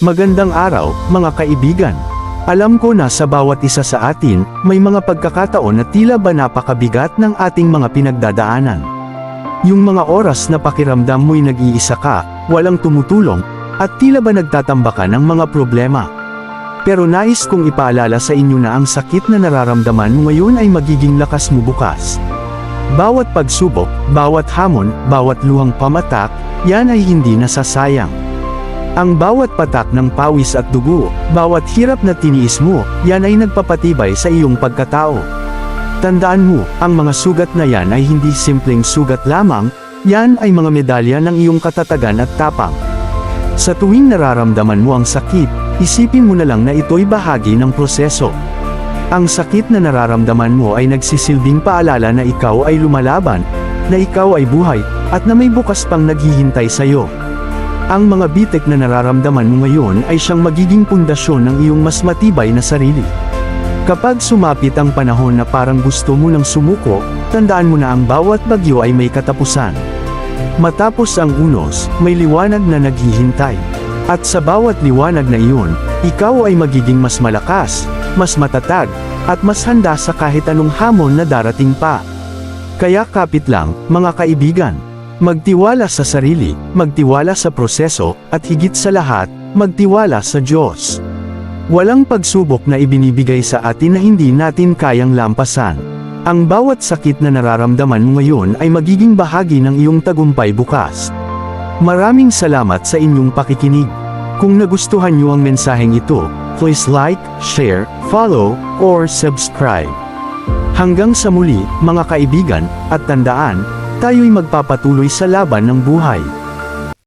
Magandang araw, mga kaibigan. Alam ko na sa bawat isa sa atin, may mga pagkakataon na tila ba napakabigat ng ating mga pinagdadaanan. Yung mga oras na pakiramdam mo'y nag-iisa ka, walang tumutulong, at tila ba nagtatamba ka ng mga problema. Pero nais kong ipaalala sa inyo na ang sakit na nararamdaman mo ngayon ay magiging lakas mo bukas. Bawat pagsubok, bawat hamon, bawat luhang pamatak, yan ay hindi nasasayang. Ang bawat patak ng pawis at dugo, bawat hirap na tiniis mo, yan ay nagpapatibay sa iyong pagkatao. Tandaan mo, ang mga sugat na yan ay hindi simpleng sugat lamang, yan ay mga medalya ng iyong katatagan at tapang. Sa tuwing nararamdaman mo ang sakit, isipin mo na lang na ito'y bahagi ng proseso. Ang sakit na nararamdaman mo ay nagsisilbing paalala na ikaw ay lumalaban, na ikaw ay buhay, at na may bukas pang naghihintay sa'yo. Ang mga bitik na nararamdaman mo ngayon ay siyang magiging pundasyon ng iyong mas matibay na sarili. Kapag sumapit ang panahon na parang gusto mo nang sumuko, tandaan mo na ang bawat bagyo ay may katapusan. Matapos ang unos, may liwanag na naghihintay. At sa bawat liwanag na iyon, ikaw ay magiging mas malakas, mas matatag, at mas handa sa kahit anong hamon na darating pa. Kaya kapit lang, mga kaibigan. Magtiwala sa sarili, magtiwala sa proseso, at higit sa lahat, magtiwala sa Diyos. Walang pagsubok na ibinibigay sa atin na hindi natin kayang lampasan. Ang bawat sakit na nararamdaman mo ngayon ay magiging bahagi ng iyong tagumpay bukas. Maraming salamat sa inyong pakikinig. Kung nagustuhan niyo ang mensaheng ito, please like, share, follow, or subscribe. Hanggang sa muli, mga kaibigan, at tandaan, tayo'y magpapatuloy sa laban ng buhay.